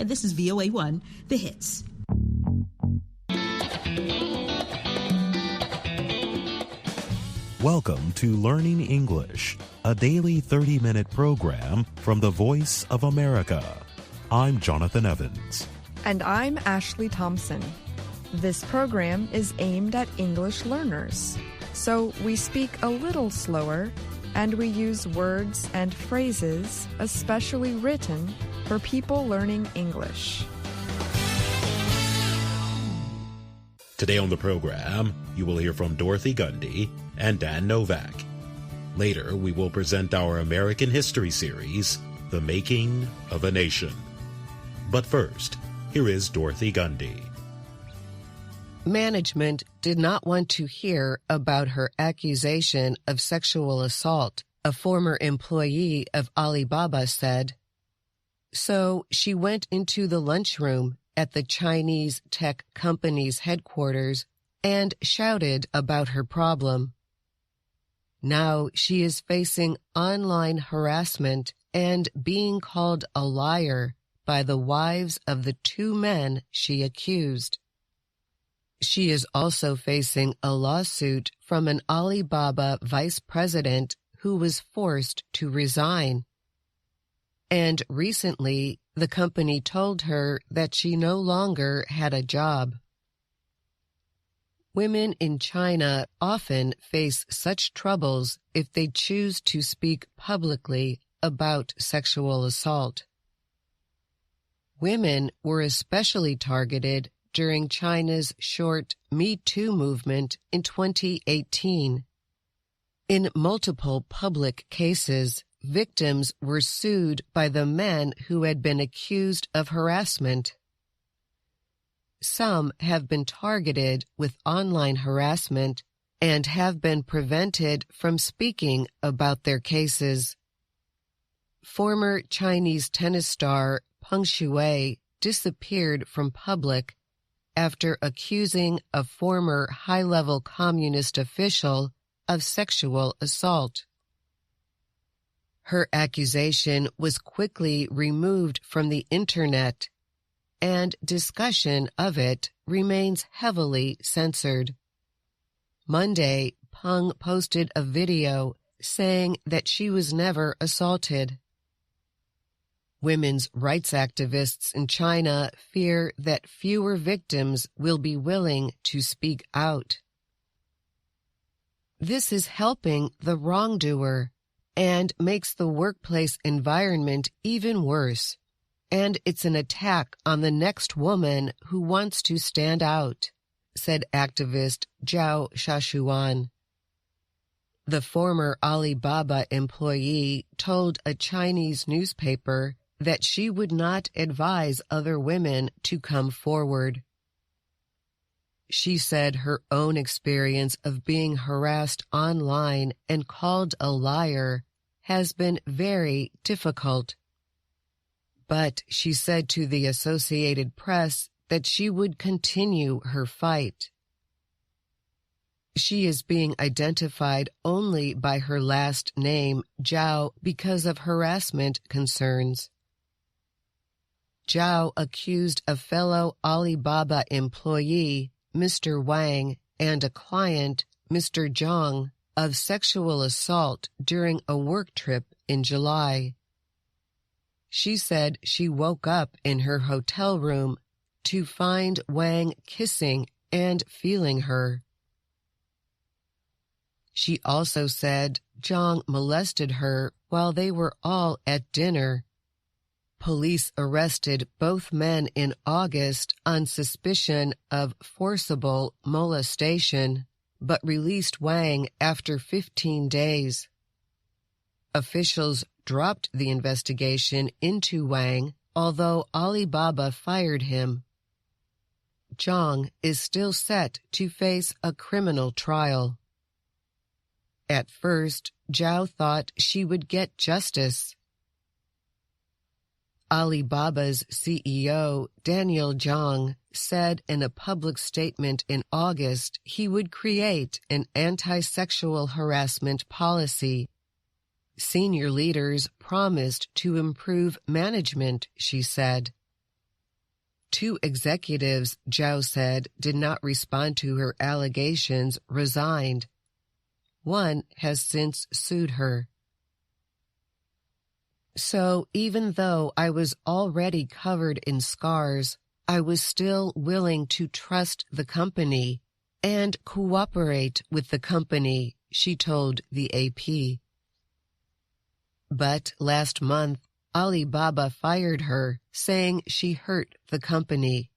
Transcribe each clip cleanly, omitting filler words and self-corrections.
and this is VOA1, The Hits. Welcome to Learning English, a daily 30-minute program from the Voice of America. I'm Jonathan Evans. And I'm Ashley Thompson. This program is aimed at English learners, so we speak a little slower and we use words and phrases especially written for people learning English. Today on the program, you will hear from Dorothy Gundy and Dan Novak. Later, we will present our American history series, The Making of a Nation. But first, here is Dorothy Gundy. Management did not want to hear about her accusation of sexual assault, a former employee of Alibaba said. So she went into the lunchroom at the Chinese tech company's headquarters and shouted about her problem. Now she is facing online harassment and being called a liar by the wives of the two men she accused. She is also facing a lawsuit from an Alibaba vice president who was forced to resign. And recently, the company told her that she no longer had a job. Women in China often face such troubles if they choose to speak publicly about sexual assault. Women were especially targeted during China's short Me Too movement in 2018. In multiple public cases, victims were sued by the men who had been accused of harassment. Some have been targeted with online harassment and have been prevented from speaking about their cases. Former Chinese tennis star Peng Shuai disappeared from public after accusing a former high-level communist official of sexual assault. Her accusation was quickly removed from the internet, and discussion of it remains heavily censored. Monday, Peng posted a video saying that she was never assaulted. Women's rights activists in China fear that fewer victims will be willing to speak out. This is helping the wrongdoer and makes the workplace environment even worse. And it's an attack on the next woman who wants to stand out, said activist Zhao Shashuan. The former Alibaba employee told a Chinese newspaper that she would not advise other women to come forward. She said her own experience of being harassed online and called a liar has been very difficult. But she said to the Associated Press that she would continue her fight. She is being identified only by her last name, Zhao, because of harassment concerns. Zhao accused a fellow Alibaba employee, Mr. Wang, and a client, Mr. Zhang, of sexual assault during a work trip in July. She said she woke up in her hotel room to find Wang kissing and feeling her. She also said Zhang molested her while they were all at dinner. Police arrested both men in August on suspicion of forcible molestation, but released Wang after 15 days. Officials dropped the investigation into Wang, although Alibaba fired him. Zhang is still set to face a criminal trial. At first, Zhao thought she would get justice. Alibaba's CEO, Daniel Zhang, said in a public statement in August he would create an anti-sexual harassment policy. Senior leaders promised to improve management, she said. 2 executives, Zhao said, did not respond to her allegations, resigned. One has since sued her. So even though I was already covered in scars, I was still willing to trust the company and cooperate with the company, she told the AP. But last month, Alibaba fired her, saying she hurt the company.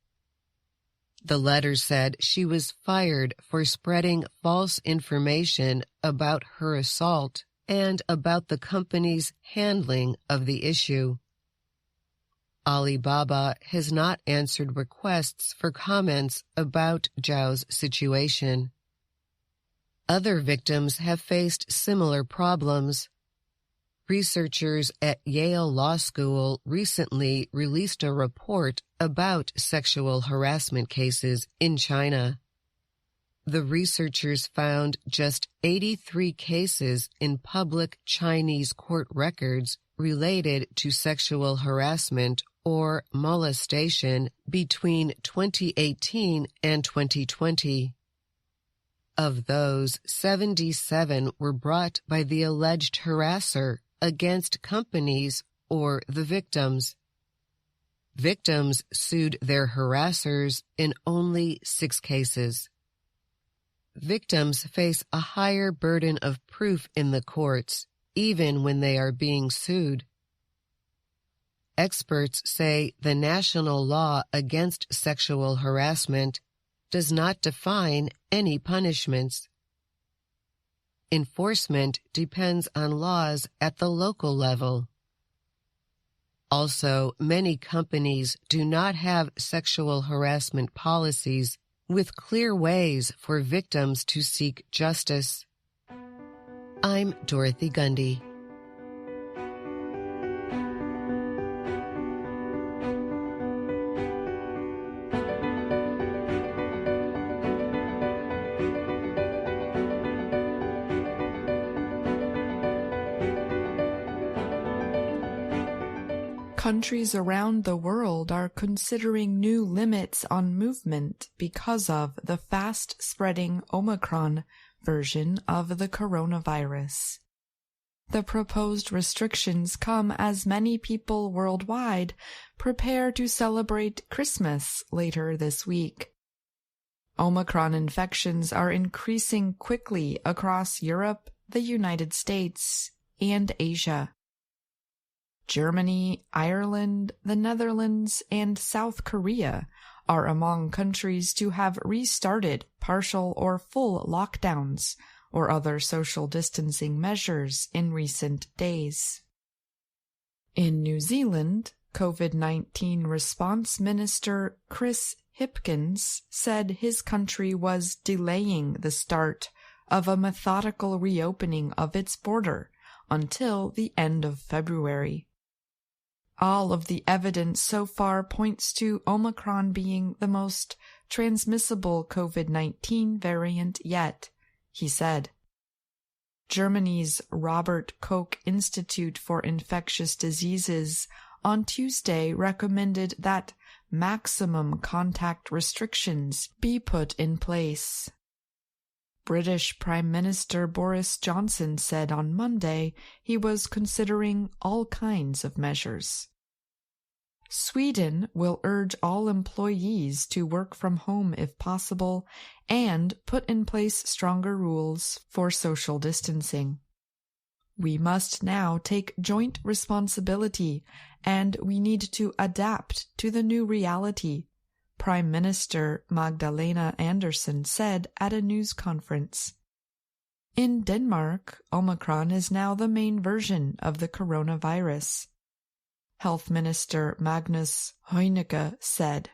The letter said she was fired for spreading false information about her assault and about the company's handling of the issue. Alibaba has not answered requests for comments about Zhao's situation. Other victims have faced similar problems. Researchers at Yale Law School recently released a report about sexual harassment cases in China. The researchers found just 83 cases in public Chinese court records related to sexual harassment or molestation between 2018 and 2020. Of those, 77 were brought by the alleged harasser against companies or the victims. Victims sued their harassers in only 6 cases. Victims face a higher burden of proof in the courts, even when they are being sued. Experts say the national law against sexual harassment does not define any punishments. Enforcement depends on laws at the local level. Also, many companies do not have sexual harassment policies with clear ways for victims to seek justice. I'm Dorothy Gundy. Countries around the world are considering new limits on movement because of the fast-spreading Omicron version of the coronavirus. The proposed restrictions come as many people worldwide prepare to celebrate Christmas later this week. Omicron infections are increasing quickly across Europe, the United States, and Asia. Germany, Ireland, the Netherlands, and South Korea are among countries to have restarted partial or full lockdowns or other social distancing measures in recent days. In New Zealand, COVID-19 response minister Chris Hipkins said his country was delaying the start of a methodical reopening of its border until the end of February. All of the evidence so far points to Omicron being the most transmissible COVID-19 variant yet, he said. Germany's Robert Koch Institute for Infectious Diseases on Tuesday recommended that maximum contact restrictions be put in place. British Prime Minister Boris Johnson said on Monday he was considering all kinds of measures. Sweden will urge all employees to work from home if possible and put in place stronger rules for social distancing. We must now take joint responsibility and we need to adapt to the new reality, Prime Minister Magdalena Andersson said at a news conference. In Denmark, Omicron is now the main version of the coronavirus. Health Minister Magnus Heunicke said,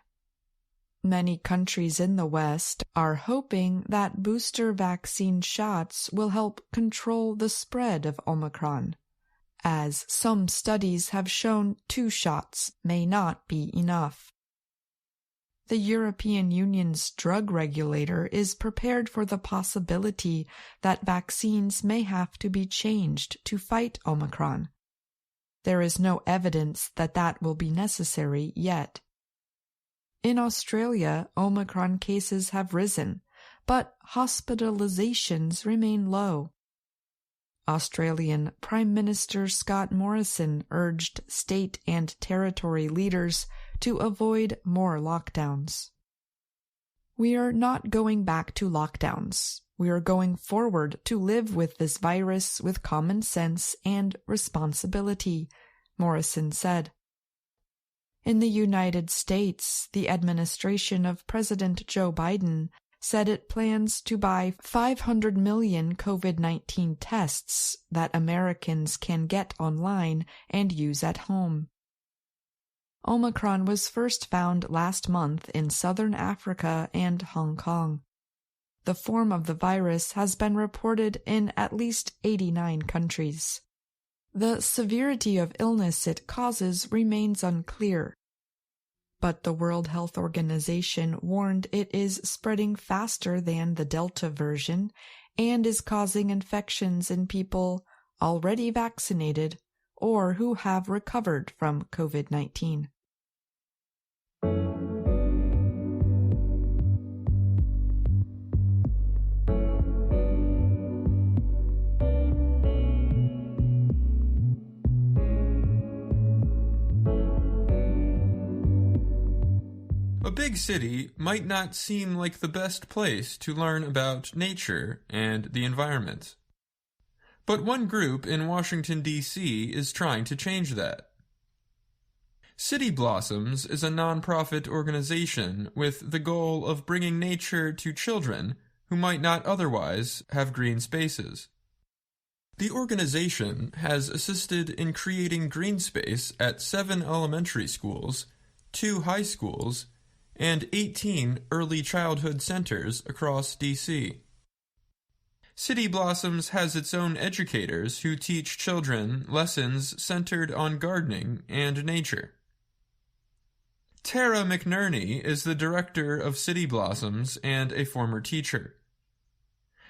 "Many countries in the West are hoping that booster vaccine shots will help control the spread of Omicron, as some studies have shown 2 shots may not be enough." The European Union's drug regulator is prepared for the possibility that vaccines may have to be changed to fight Omicron. There is no evidence that that will be necessary yet. In Australia, Omicron cases have risen, but hospitalizations remain low. Australian Prime Minister Scott Morrison urged state and territory leaders to avoid more lockdowns. We are not going back to lockdowns. We are going forward to live with this virus with common sense and responsibility, Morrison said. In the United States, the administration of President Joe Biden said it plans to buy 500 million COVID-19 tests that Americans can get online and use at home. Omicron was first found last month in southern Africa and Hong Kong. The form of the virus has been reported in at least 89 countries. The severity of illness it causes remains unclear, but the World Health Organization warned it is spreading faster than the Delta version and is causing infections in people already vaccinated or who have recovered from COVID-19. A big city might not seem like the best place to learn about nature and the environment. But one group in Washington, D.C. is trying to change that. City Blossoms is a non-profit organization with the goal of bringing nature to children who might not otherwise have green spaces. The organization has assisted in creating green space at 7 elementary schools, 2 high schools, and 18 early childhood centers across D.C. City Blossoms has its own educators who teach children lessons centered on gardening and nature. Tara McNerney is the director of City Blossoms and a former teacher.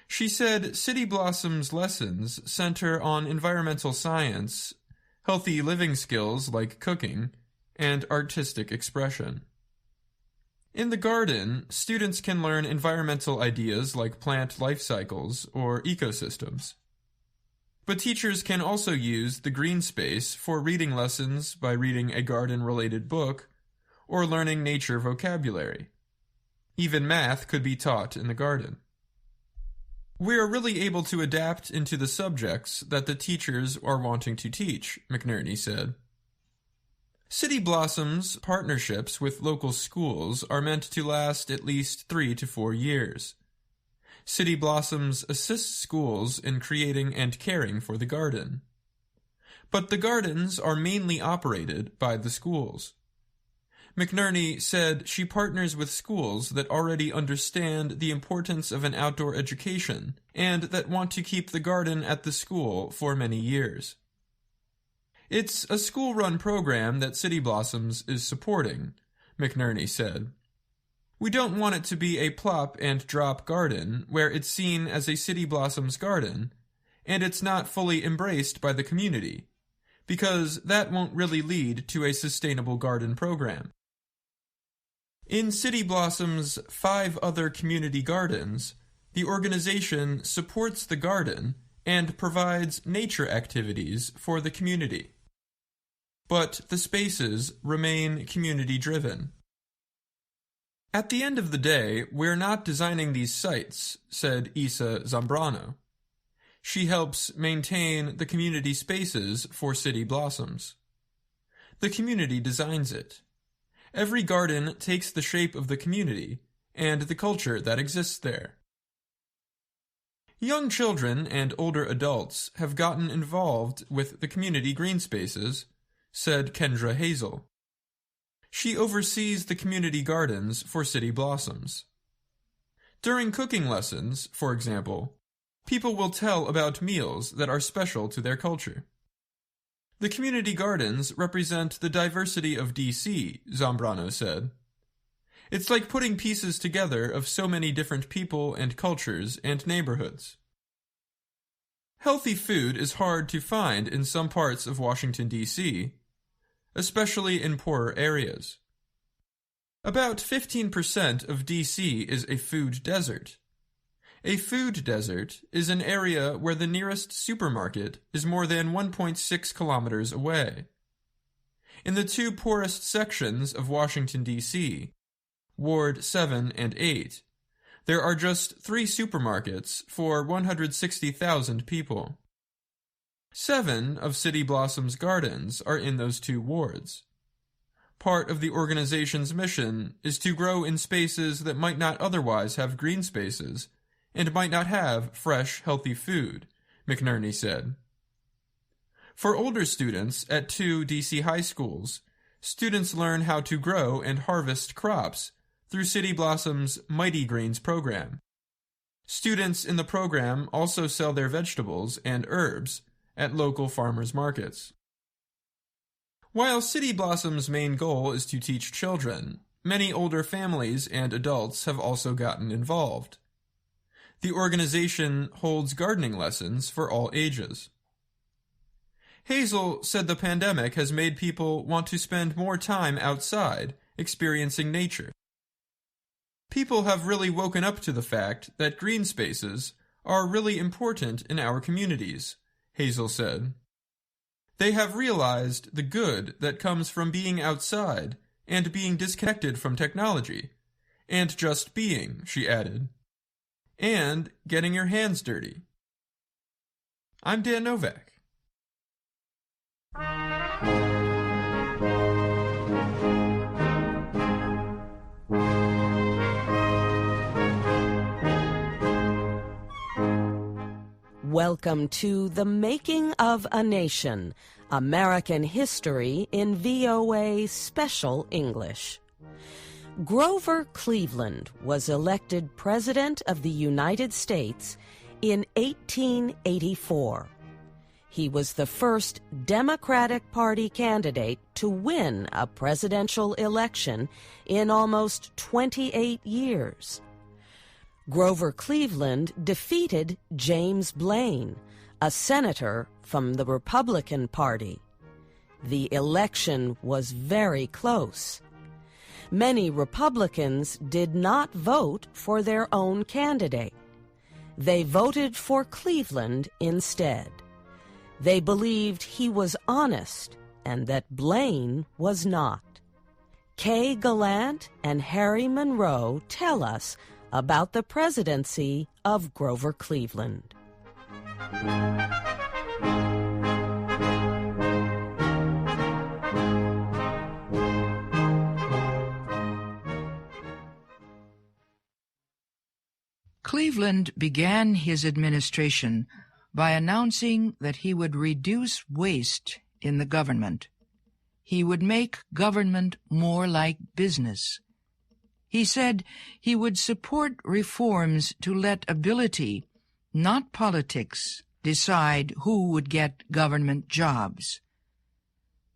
She said City Blossoms lessons center on environmental science, healthy living skills like cooking, and artistic expression. In the garden, students can learn environmental ideas like plant life cycles or ecosystems. But teachers can also use the green space for reading lessons by reading a garden-related book or learning nature vocabulary. Even math could be taught in the garden. We are really able to adapt into the subjects that the teachers are wanting to teach, McNerney said. City Blossoms partnerships with local schools are meant to last at least 3 to 4 years. City Blossoms assists schools in creating and caring for the garden. But the gardens are mainly operated by the schools. McNerney said she partners with schools that already understand the importance of an outdoor education and that want to keep the garden at the school for many years. It's a school-run program that City Blossoms is supporting, McNerney said. We don't want it to be a plop-and-drop garden where it's seen as a City Blossoms garden, and it's not fully embraced by the community, because that won't really lead to a sustainable garden program. In City Blossoms' 5 other community gardens, the organization supports the garden and provides nature activities for the community. But the spaces remain community-driven. At the end of the day, we're not designing these sites, said Isa Zambrano. She helps maintain the community spaces for City Blossoms. The community designs it. Every garden takes the shape of the community and the culture that exists there. Young children and older adults have gotten involved with the community green spaces, said Kendra Hazel. She oversees the community gardens for City Blossoms. During cooking lessons, for example, people will tell about meals that are special to their culture. The community gardens represent the diversity of D.C., Zambrano said. It's like putting pieces together of so many different people and cultures and neighborhoods. Healthy food is hard to find in some parts of Washington, D.C., especially in poorer areas. About 15% of D.C. is a food desert. A food desert is an area where the nearest supermarket is more than 1.6 kilometers away. In the two poorest sections of Washington, D.C., Ward 7 and 8, there are just 3 supermarkets for 160,000 people. 7 of City Blossom's gardens are in those 2 wards. Part of the organization's mission is to grow in spaces that might not otherwise have green spaces and might not have fresh, healthy food, McNerney said. For older students at 2 D.C. high schools, students learn how to grow and harvest crops through City Blossom's Mighty Greens program. Students in the program also sell their vegetables and herbs at local farmers' markets. While City Blossom's main goal is to teach children, many older families and adults have also gotten involved. The organization holds gardening lessons for all ages. Hazel said the pandemic has made people want to spend more time outside, experiencing nature. People have really woken up to the fact that green spaces are really important in our communities, Hazel said. They have realized the good that comes from being outside and being disconnected from technology, and just being, she added, and getting your hands dirty. I'm Dan Novak. Welcome to The Making of a Nation, American History in VOA Special English. Grover Cleveland was elected President of the United States in 1884. He was the first Democratic Party candidate to win a presidential election in almost 28 years. Grover Cleveland defeated James Blaine, a senator from the Republican Party. The election was very close. Many Republicans did not vote for their own candidate. They voted for Cleveland instead. They believed he was honest and that Blaine was not. Kay Gallant and Harry Monroe tell us about the presidency of Grover Cleveland. Cleveland began his administration by announcing that he would reduce waste in the government. He would make government more like business. He said he would support reforms to let ability, not politics, decide who would get government jobs.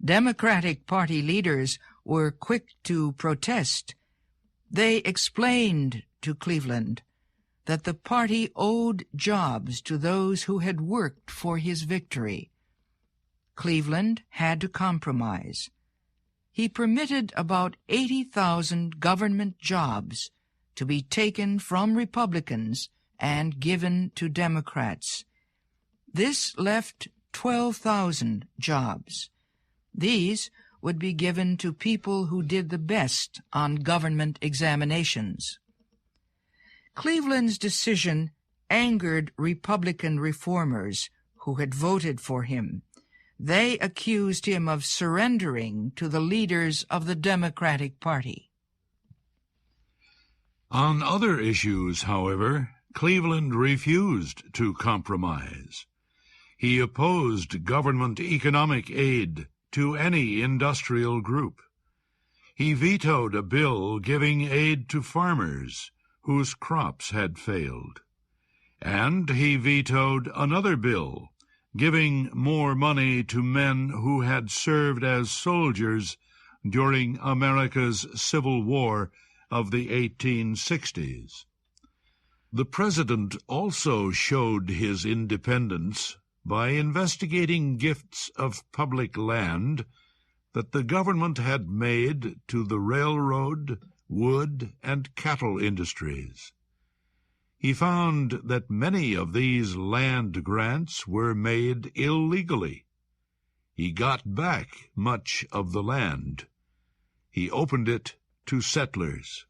Democratic Party leaders were quick to protest. They explained to Cleveland that the party owed jobs to those who had worked for his victory. Cleveland had to compromise. He permitted about 80,000 government jobs to be taken from Republicans and given to Democrats. This left 12,000 jobs. These would be given to people who did the best on government examinations. Cleveland's decision angered Republican reformers who had voted for him. They accused him of surrendering to the leaders of the Democratic Party. On other issues, however, Cleveland refused to compromise. He opposed government economic aid to any industrial group. He vetoed a bill giving aid to farmers whose crops had failed. And he vetoed another bill giving more money to men who had served as soldiers during America's Civil War of the 1860s. The president also showed his independence by investigating gifts of public land that the government had made to the railroad, wood, and cattle industries. He found that many of these land grants were made illegally. He got back much of the land. He opened it to settlers.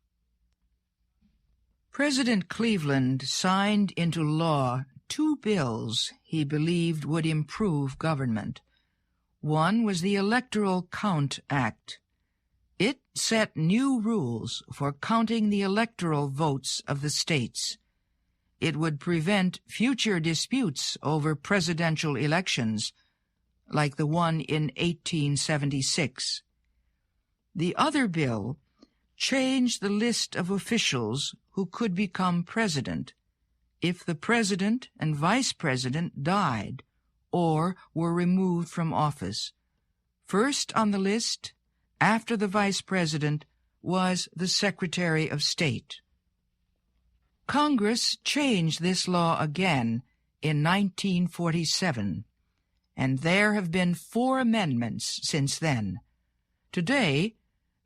President Cleveland signed into law 2 bills he believed would improve government. One was the Electoral Count Act. It set new rules for counting the electoral votes of the states. It would prevent future disputes over presidential elections, like the one in 1876. The other bill changed the list of officials who could become president if the president and vice president died or were removed from office. First on the list, after the vice president, was the Secretary of State. Congress changed this law again in 1947, and there have been 4 amendments since then. Today,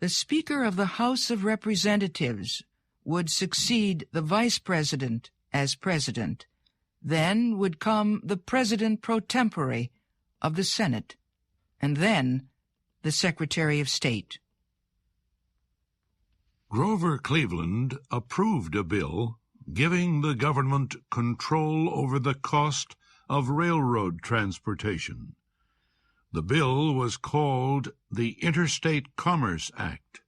the Speaker of the House of Representatives would succeed the Vice President as President. Then would come the President pro tempore of the Senate, and then the Secretary of State. Grover Cleveland approved a bill giving the government control over the cost of railroad transportation. The bill was called the Interstate Commerce Act.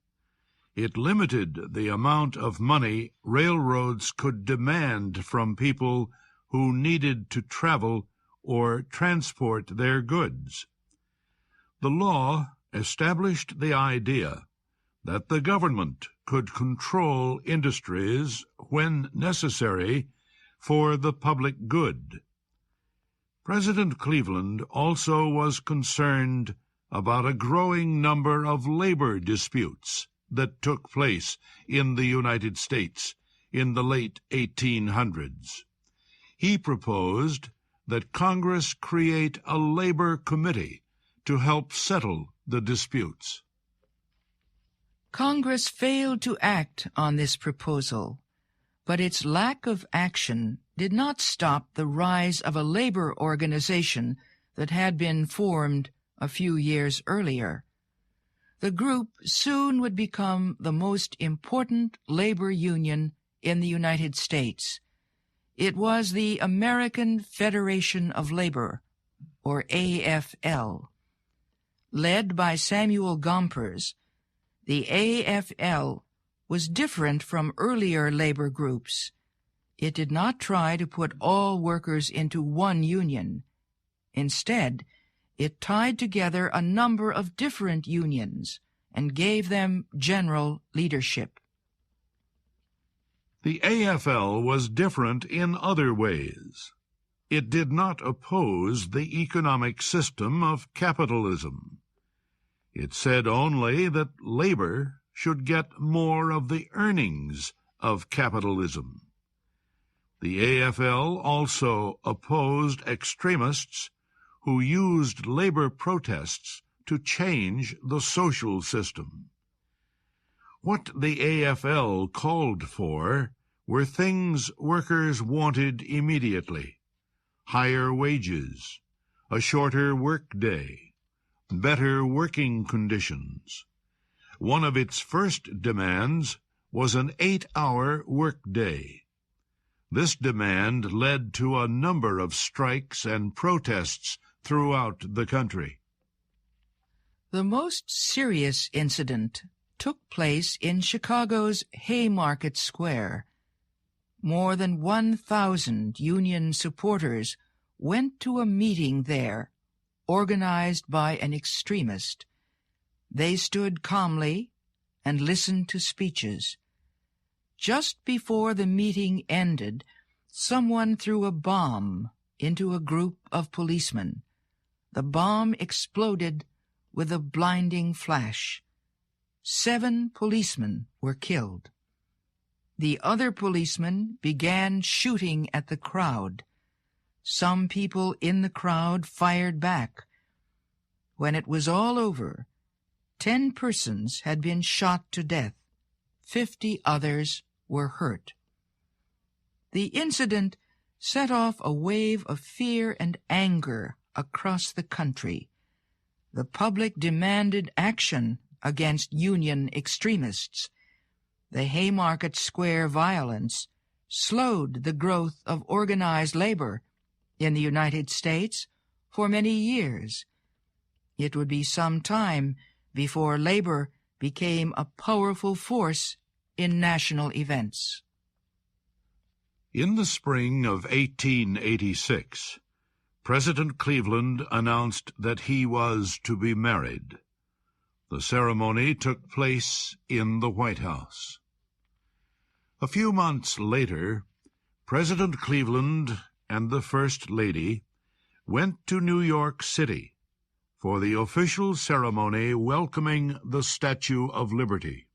It limited the amount of money railroads could demand from people who needed to travel or transport their goods. The law established the idea that the government could control industries when necessary for the public good. President Cleveland also was concerned about a growing number of labor disputes that took place in the United States in the late 1800s. He proposed that Congress create a labor committee to help settle the disputes. Congress failed to act on this proposal, but its lack of action did not stop the rise of a labor organization that had been formed a few years earlier. The group soon would become the most important labor union in the United States. It was the American Federation of Labor, or AFL. Led by Samuel Gompers, the AFL was different from earlier labor groups. It did not try to put all workers into one union. Instead, it tied together a number of different unions and gave them general leadership. The AFL was different in other ways. It did not oppose the economic system of capitalism. It said only that labor should get more of the earnings of capitalism. The AFL also opposed extremists who used labor protests to change the social system. What the AFL called for were things workers wanted immediately: higher wages, a shorter workday, better working conditions. One of its first demands was an 8-hour workday. This demand led to a number of strikes and protests throughout the country. The most serious incident took place in Chicago's Haymarket Square. More than 1,000 Union supporters went to a meeting there, organized by an extremist. They stood calmly and listened to speeches. Just before the meeting ended, someone threw a bomb into a group of policemen. The bomb exploded with a blinding flash. 7 policemen were killed. The other policemen began shooting at the crowd. Some people in the crowd fired back. When it was all over, 10 persons had been shot to death. 50 others were hurt. The incident set off a wave of fear and anger across the country. The public demanded action against Union extremists. The Haymarket Square violence slowed the growth of organized labor in the United States for many years. It would be some time before labor became a powerful force in national events. In the spring of 1886, President Cleveland announced that he was to be married. The ceremony took place in the White House. A few months later, President Cleveland and the First Lady went to New York City for the official ceremony welcoming the Statue of Liberty.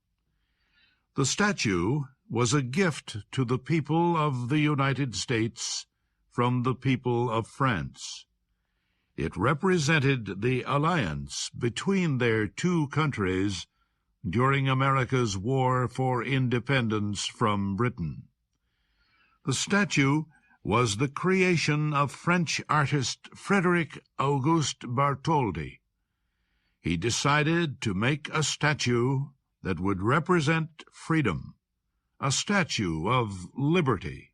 The statue was a gift to the people of the United States from the people of France. It represented the alliance between their two countries during America's war for independence from Britain. The statue was the creation of French artist Frédéric Auguste Bartholdi. He decided to make a statue that would represent freedom, a statue of liberty.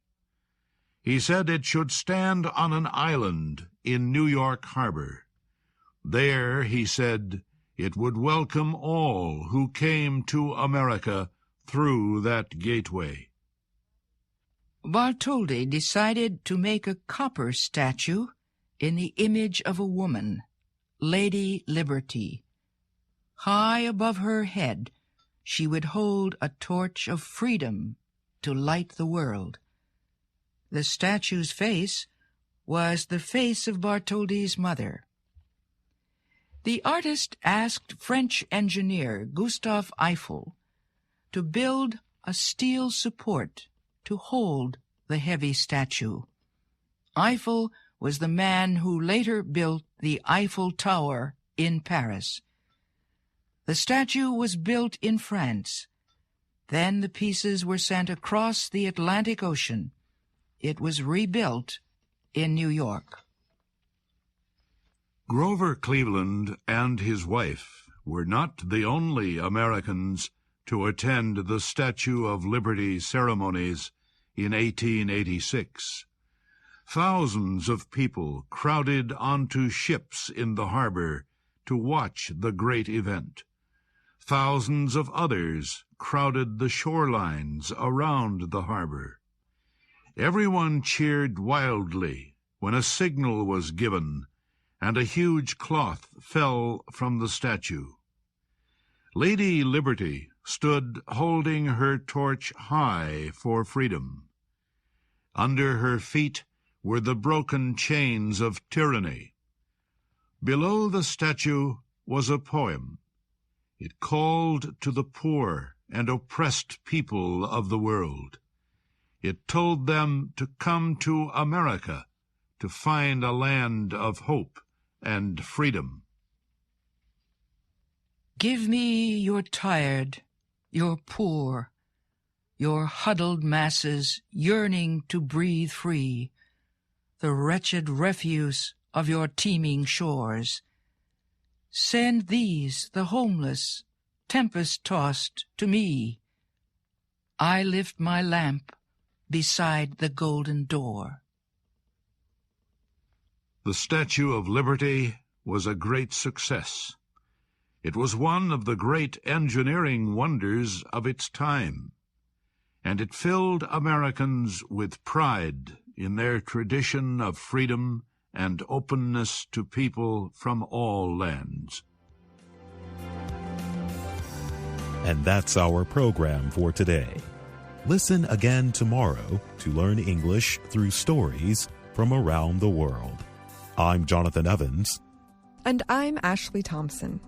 He said it should stand on an island in New York Harbor. There, he said, it would welcome all who came to America through that gateway. Bartholdi decided to make a copper statue in the image of a woman, Lady Liberty. High above her head, she would hold a torch of freedom to light the world. The statue's face was the face of Bartholdi's mother. The artist asked French engineer Gustave Eiffel to build a steel support to hold the heavy statue. Eiffel was the man who later built the Eiffel Tower in Paris. The statue was built in France. Then the pieces were sent across the Atlantic Ocean. It was rebuilt in New York. Grover Cleveland and his wife were not the only Americans to attend the Statue of Liberty ceremonies in 1886. Thousands of people crowded onto ships in the harbor to watch the great event. Thousands of others crowded the shorelines around the harbor. Everyone cheered wildly when a signal was given and a huge cloth fell from the statue. Lady Liberty stood holding her torch high for freedom. Under her feet were the broken chains of tyranny. Below the statue was a poem. It called to the poor and oppressed people of the world. It told them to come to America to find a land of hope and freedom. Give me your tired, your poor, your huddled masses yearning to breathe free, the wretched refuse of your teeming shores. Send these, the homeless, tempest-tossed, to me. I lift my lamp beside the golden door. The Statue of Liberty was a great success. It was one of the great engineering wonders of its time, and it filled Americans with pride in their tradition of freedom and openness to people from all lands. And that's our program for today. Listen again tomorrow to learn English through stories from around the world. I'm Jonathan Evans. And I'm Ashley Thompson.